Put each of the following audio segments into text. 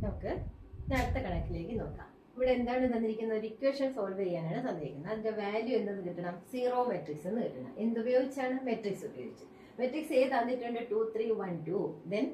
നമുക്ക് അടുത്ത കണക്കിലേക്ക് നോക്കാം. ഇവിടെ എന്താണ് തന്നിരിക്കുന്നത്? ഒരു ഇക്വേഷൻ സോൾവ് ചെയ്യാനാണ് തന്നിരിക്കുന്നത്. അതിന്റെ വാല്യൂ എന്തെന്ന് കിട്ടണം? സീറോ മെട്രിക്സ് എന്ന് കിട്ടണം. എന്തുപയോഗിച്ചാണ്? മെട്രിക്സ് ഉപയോഗിച്ച്. മെട്രിക്സ് A തന്നിട്ടുണ്ട് 2 3 1 2. Then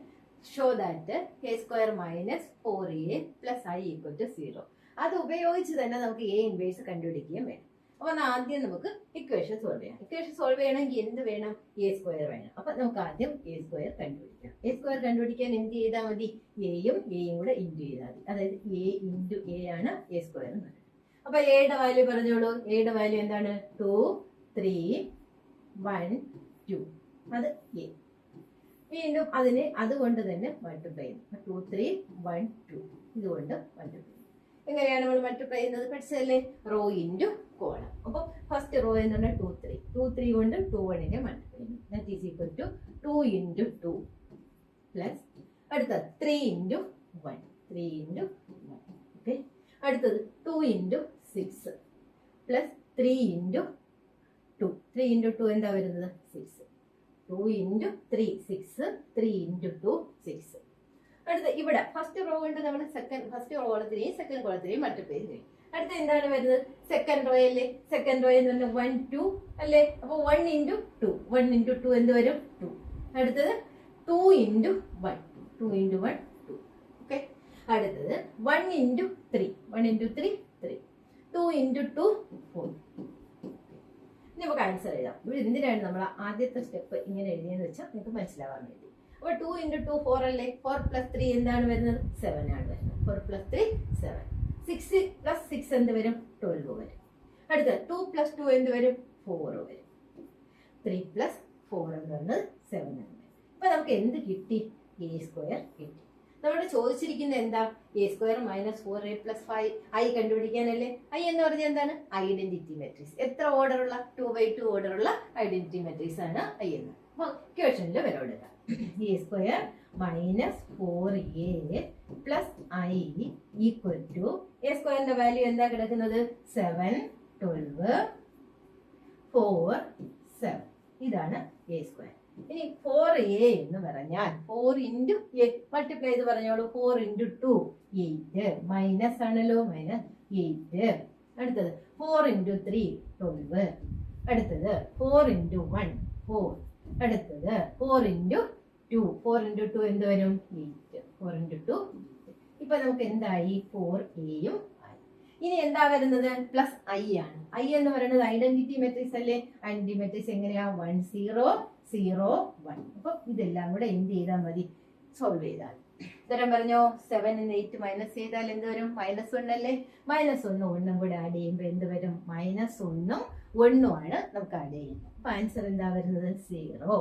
show that a² minus 4a plus i equal to 0. അത് ഉപയോഗിച്ച് തന്നെ നമുക്ക് A ഇൻവേഴ്സ് കണ്ടുപിടിക്കുകയും വേണം. അപ്പൊ ആദ്യം നമുക്ക് ഇക്വേഷൻ സോൾവ് ചെയ്യാം. ഇക്വേഷൻ സോൾവ് ചെയ്യണമെങ്കിൽ എന്ത് വേണം? a² വേണം. അപ്പൊ നമുക്ക് ആദ്യം a² കണ്ടുപിടിക്കാം. a² കണ്ടുപിടിക്കാൻ എന്ത് ചെയ്താൽ മതി? എയും കൂടെ ഇൻറ്റു ചെയ്താൽ മതി. അതായത് a ഇൻറ്റു a ആണ് a² എന്ന് പറയുന്നത്. അപ്പൊ എയുടെ വാല്യൂ പറഞ്ഞോളൂ. എയുടെ വാല്യൂ എന്താണ്? 2 3 1 2. അത് a. വീണ്ടും അതിനെ അതുകൊണ്ട് തന്നെ മൾട്ടിപ്ലൈ ചെയ്യുന്നു. 2 3 1 2 ഇതുകൊണ്ട് മൾട്ടിപ്ലൈ. എങ്ങനെയാണ് നമ്മൾ മൾട്ടിപ്ലൈ ചെയ്യുന്നത്? പഠിച്ചതല്ലേ? Row into column. അപ്പോൾ ഫസ്റ്റ് റോ എന്ന് പറഞ്ഞാൽ 2 3. 2 3 കൊണ്ട് 2 1നെ മൾട്ടിപ്ലൈ ചെയ്യുന്നു. That is equal to 2 into 2 plus അടുത്തത് 3 ഇൻറ്റു 1. 3 ഇൻറ്റു 1. ഓക്കെ. അടുത്തത് 2 ഇൻറ്റു 6 പ്ലസ് 3 ഇൻറ്റു 2. 3 ഇൻറ്റു 2 എന്താ വരുന്നത്? 6. 2 ഇൻറ്റു 3 6. 3 ഇൻറ്റു 2 6. അടുത്ത ഇവിടെ ഫസ്റ്റ് റോ കൊണ്ട് നമ്മൾ ഫസ്റ്റ് കോളത്തിനെയും സെക്കൻഡ് കോളത്തിനെയും മൾട്ടിപ്ലൈ ചെയ്യും. അടുത്ത എന്താണ് വരുന്നത്? സെക്കൻഡ് റോ അല്ലേ? സെക്കൻഡ് റോ എന്ന് പറഞ്ഞാൽ 1 2 അല്ലേ? അപ്പോൾ 1 ഇൻറ്റു 2. 1 ഇൻറ്റു 2 എന്ത് വരും? 2. അടുത്തത് 2 ഇൻറ്റു 1. 2 ഇൻറ്റു 1 2. ഓക്കെ. അടുത്തത് 1 ഇൻറ്റു 3. 1 ഇൻറ്റു 3 3. 2 ഇൻറ്റു 2 4. ഇനി നമുക്ക് ആൻസർ എഴുതാം. ഇവിടെ എന്തിനാണ് നമ്മൾ ആദ്യത്തെ സ്റ്റെപ്പ് ഇങ്ങനെ എഴുതിയെന്ന് വെച്ചാൽ നിങ്ങൾക്ക് മനസ്സിലാവാൻ വേണ്ടി. അപ്പോൾ 2 ഇൻറ്റു 2 4 അല്ലേ? 4 പ്ലസ് 3 എന്താണ് വരുന്നത്? 7 ആണ് വരുന്നത്. 4 പ്ലസ് 3 7. 6 പ്ലസ് 6 എന്ത് വരും? 12 വരും. അടുത്ത 2 പ്ലസ് 2 എന്ത് വരും? 4 വരും. 3 പ്ലസ് 4 എന്ന് പറയുന്നത് 7 ആണ് വരും. അപ്പൊ നമുക്ക് എന്ത് കിട്ടി? a² കിട്ടി. നമ്മൾ ചോദിച്ചിരിക്കുന്നത് എന്താ? a² minus 4a plus 5i കണ്ടുപിടിക്കാനല്ലേ? i എന്ന് പറഞ്ഞാൽ എന്താണ്? Identity matrix. എത്ര ഓർഡർ ഉള്ള? 2/2 ഓർഡർ ഉള്ള ഐഡന്റിറ്റി മെട്രിക്സ് ആണ് i എന്ന്. അപ്പൊ ഇക്വേഷനിൽ വരോടുക. a² minus 4a plus i equal to a²ന്റെ വാല്യൂ എന്താ കിടക്കുന്നത്? 7 12 4 7. ഇതാണ് a². ഇനി 4a എന്ന് പറഞ്ഞാൽ 4 ഇൻറ്റു എ മൾട്ടിപ്ലൈ ചെയ്ത് പറഞ്ഞോളൂ. 4 ഇൻറ്റു 2 8 മൈനസ് ആണല്ലോ, മൈനസ് 8. അടുത്തത് 4 ഇൻറ്റു 3 12. അടുത്തത് 4 ഇൻറ്റു 1 4. അടുത്തത് 4 ഇൻറ്റു 2. 4 ഇൻറ്റു 2 എന്ത് വരും? 8. 4 ഇൻറ്റു 2. ഇപ്പൊ നമുക്ക് എന്തായി? 4aയും ആയി. ഇനി എന്താ വരുന്നത്? പ്ലസ് i ആണ്. i എന്ന് പറയുന്നത് ഐഡന്റിറ്റി മെട്രിക്സ് അല്ലേ? ഐഡന്റിറ്റി മെട്രിക്സ് എങ്ങനെയാ? 1 0 0 1. അപ്പൊ ഇതെല്ലാം കൂടെ എന്ത് ചെയ്താൽ മതി? സോൾവ് ചെയ്താൽ. ഉത്തരം പറഞ്ഞോ? 7 ന്ന് 8 മൈനസ് ചെയ്താൽ എന്ത് വരും? -1 അല്ലേ? -1 1 കൂടെ ആഡ് ചെയ്യുമ്പോൾ എന്ത് വരും? -1 1 ആണ് നമുക്ക് ആഡ് ചെയ്യുന്നത്. അപ്പൊ ആൻസർ എന്താ വരുന്നത്? 0.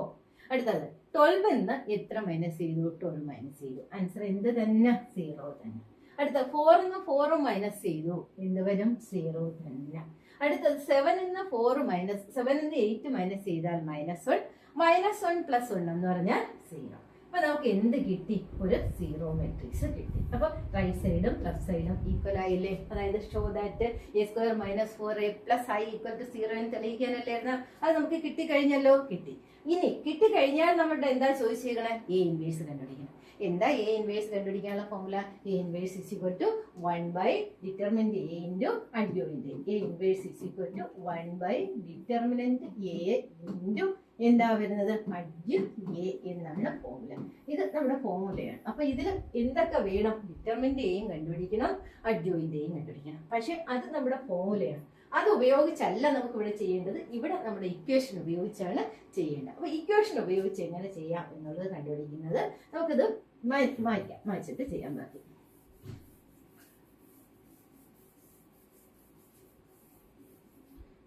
അടുത്തത് 12 ന്ന് എത്ര മൈനസ് ചെയ്തു? 12 മൈനസ് ചെയ്തു. ആൻസർ എന്ത് തന്നെ? 0 തന്നെ. അടുത്ത 4 ന്ന് 4 മൈനസ് ചെയ്തു. എന്ത് വരും? 0 തന്നെ. അടുത്തത് 7 ന്ന് 4 മൈനസ് 7 ന്ന് 8 മൈനസ് ചെയ്താൽ -1. -1 പ്ലസ് 1 എന്ന് പറഞ്ഞാൽ 0. അപ്പൊ നമുക്ക് എന്ത് കിട്ടി? ഒരു 0 മെട്രിക്സ് കിട്ടി. അപ്പൊ റൈറ്റ് സൈഡും ലെഫ്റ്റ് സൈഡും ഈക്വൽ ആയില്ലേ? അതായത് show that a² minus 4a plus i equal to 0 എന്ന് തെളിയിക്കാനല്ലായിരുന്നു. അത് നമുക്ക് കിട്ടിക്കഴിഞ്ഞല്ലോ. കിട്ടി. ഇനി കിട്ടിക്കഴിഞ്ഞാൽ നമ്മുടെ എന്താ ചോദിച്ചേക്കണേ? a ഇൻവേഴ്സ് കണ്ടുപിടിക്കണം. എന്താ a ഇൻവേഴ്സ് കണ്ടുപിടിക്കാനുള്ള formula? a inverse is equal to 1 by determinant a into adjoint. a inverse is equal to 1 by determinant a into എന്താ വരുന്നത്? അഡ്ജ് a എന്നാണ് ഫോർമുല. ഇത് നമ്മുടെ ഫോർമുലയാണ്. അപ്പൊ ഇതിൽ എന്തൊക്കെ വേണം? ഡിറ്റർമിനന്റ് എയും കണ്ടുപിടിക്കണം, അഡ്ജോയിന്റ് എയും കണ്ടുപിടിക്കണം. പക്ഷെ അത് നമ്മുടെ ഫോർമുലയാണ്. അത് ഉപയോഗിച്ചല്ല നമുക്ക് ഇവിടെ ചെയ്യേണ്ടത്. ഇവിടെ നമ്മുടെ ഇക്വേഷൻ ഉപയോഗിച്ചാണ് ചെയ്യേണ്ടത്. അപ്പൊ ഇക്വേഷൻ ഉപയോഗിച്ച് എങ്ങനെ ചെയ്യാം എന്നുള്ളത് കണ്ടുപിടിക്കുന്നത് നമുക്കിത് മാറ്റിട്ട് ചെയ്യാൻ പറ്റും.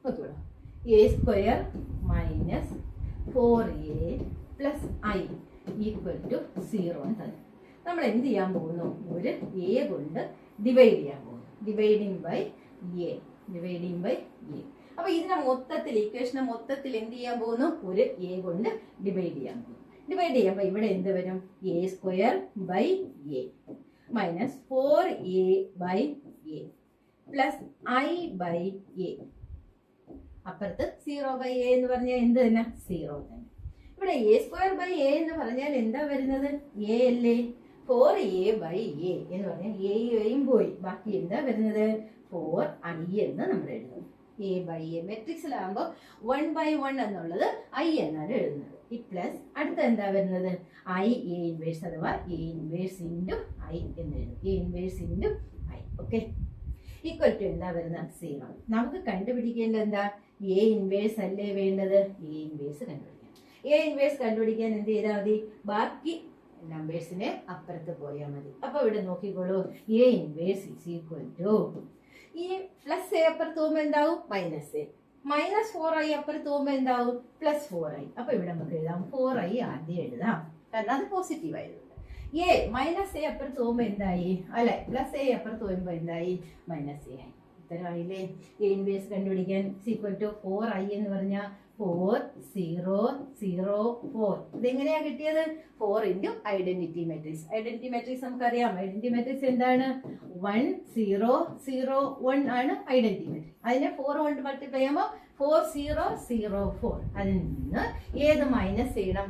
നോക്കിയോളൂ. a² minus 4a plus i equal to 0 എന്ന് നമ്മൾ എന്ത് ചെയ്യാൻ പോകുന്നു? ഒരു a കൊണ്ട് ഡിവൈഡ് ചെയ്യാൻ പോകുന്നു. Dividing by a. അപ്പൊ ഇതിനെ മൊത്തത്തിൽ ഇക്വേഷനെ മൊത്തത്തിൽ എന്ത് ചെയ്യാൻ പോകുന്നു? ഒരു a കൊണ്ട് ഡിവൈഡ് ചെയ്യാൻ പോകുന്നു. ഡിവൈഡ് ചെയ്യുമ്പോൾ ഇവിടെ എന്ത് വരും? a² by a minus 4a by a plus i by a. അപ്പുറത്ത് 0 ബൈ a എന്ന് പറഞ്ഞാൽ എന്ത് തന്നെ? 0 തന്നെ. ഇവിടെ a² ബൈ a എന്ന് പറഞ്ഞാൽ എന്താ വരുന്നത്? a അല്ലേ? 4a/a എന്ന് പറഞ്ഞാൽ എയും പോയി, ബാക്കി എന്താ വരുന്നത് 4i എന്ന് നമ്മൾ എഴുതും. a/a മെട്രിക്സിലാകുമ്പോൾ 1/1 എന്നുള്ളത് i എന്നാണ് എഴുതുന്നത്. ഈ പ്ലസ് അടുത്ത എന്താ വരുന്നത് i a ഇൻവേഴ്സ് അഥവാ a ഇൻവേഴ്സ് ഇൻറ്റു i എന്ന് എഴുതും. a inverse into i. Okay, equal to എന്താ വരുന്നത് 0. നമുക്ക് കണ്ടുപിടിക്കേണ്ടത് എന്താ a ഇൻവേഴ്സ് അല്ലേ വേണ്ടത്, a ഇൻവേഴ്സ് കണ്ടുപിടിക്കാം. a ഇൻവേഴ്സ് കണ്ടുപിടിക്കാൻ എന്ത് ചെയ്താൽ മതി, ബാക്കി നമ്പേഴ്സിനെ അപ്പുറത്ത് പോയാൽ മതി. അപ്പൊ ഇവിടെ നോക്കിക്കോളൂ, a inverse is equal to ഈ പ്ലസ് എ അപ്പുറത്ത് പോകുമ്പോൾ എന്താവും -a, -4i അപ്പുറത്ത് പോകുമ്പോൾ എന്താവും +4i. അപ്പൊ ഇവിടെ നമുക്ക് എഴുതാം 4i ആദ്യം എഴുതാം, കാരണം അത് പോസിറ്റീവ് ആയതുകൊണ്ട്. a -a അപ്പുറത്ത് പോകുമ്പോൾ എന്തായി, അല്ലെ +a അപ്പുറത്ത് പോകുമ്പോൾ എന്തായി -a ആയി. ഉത്തരമായില്ലേ. a ഇൻവേഴ്സ് കണ്ടുപിടിക്കാൻ ഈക്വൽ ടു 4i എന്ന് പറഞ്ഞാൽ 4 0 0 4. ഇതെങ്ങനെയാ കിട്ടിയത്, 4 into identity matrix. Identity matrix നമുക്കറിയാം. ഐഡന്റിറ്റി മാട്രിക്സ് എന്താണ് 1 0 0 1 ആണ് ഐഡന്റിറ്റി മാട്രിക്സ്. അതിനെ 4 കൊണ്ട് മൾട്ടിപ്ലൈ ചെയ്യുമ്പോൾ 4 0 0 4. അതിൽ നിന്ന് ഏത് മൈനസ് ചെയ്യണം,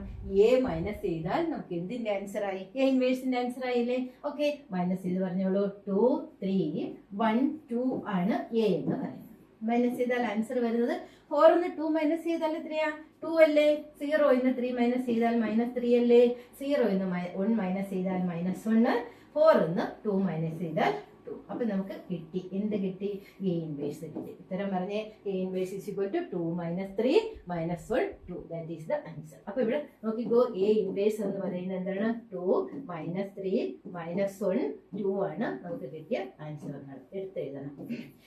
a മൈനസ് ചെയ്താൽ നമുക്ക് എന്തിന്റെ ആൻസർ ആയി, a ഇൻവേഴ്സിന്റെ ആൻസർ ആയില്ലേ. ഓക്കെ, മൈനസ് ചെയ്ത് പറഞ്ഞോളൂ 2 3 1 2 ആണ് a എന്ന് പറയുന്നത്. മൈനസ് ചെയ്താൽ ആൻസർ വരുന്നത് 4 ന്ന് 2 മൈനസ് ചെയ്താൽ എത്രയാ 2 അല്ലേ, 0 ന്ന് 3 മൈനസ് ചെയ്താൽ -3 അല്ലേ, 0 ന്ന് 1 മൈനസ് ചെയ്താൽ -1, 4 ന്ന് 2 മൈനസ് ചെയ്താൽ 2. അപ്പൊ നമുക്ക് കിട്ടി, എന്ത് കിട്ടി, a ഇൻവേഴ്സ് കിട്ടി. ഉത്തരം പറഞ്ഞേ a inverse is equal to 2 - 3 - 1 2. That is the answer. അപ്പൊ ഇവിടെ നോക്കിക്കോ, a ഇൻവേഴ്സ് എന്ന് പറയുന്നത് എന്താണ് 2 - 3 - 1 2 ആണ് നമുക്ക് കിട്ടിയ ആൻസർ. എടുത്തെഴുതണം.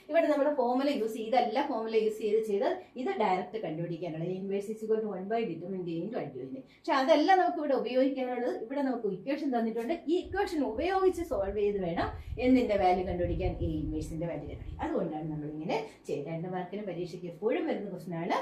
ഇവിടെ നമ്മൾ ഫോർമുല യൂസ് ചെയ്തല്ല, ഫോർമുല യൂസ് ചെയ്ത് ഇത് ഡയറക്റ്റ് കണ്ടുപിടിക്കാനുള്ള a inverse is equal to 1/determinant. പക്ഷെ അതല്ല നമുക്ക് ഇവിടെ ഉപയോഗിക്കാനുള്ളത്. ഇവിടെ നമുക്ക് ഇക്വേഷൻ തന്നിട്ടുണ്ട്, ഈ ഇക്വേഷൻ ഉപയോഗിച്ച് സോൾവ് ചെയ്ത് വേണം എന്തിന്റെ വാല്യൂ കണ്ടുപിടിക്കാൻ, a ഇൻവേഴ്സിന്റെ വാല്യൂ കണ്ടുപിടിക്കാൻ. അതുകൊണ്ടാണ് നമ്മൾ ഇങ്ങനെ ചെയ്യുന്നത്. 2 മാർക്കിന് പരീക്ഷയ്ക്ക് എപ്പോഴും വരുന്ന ക്വസ്റ്റൻ ആണ്.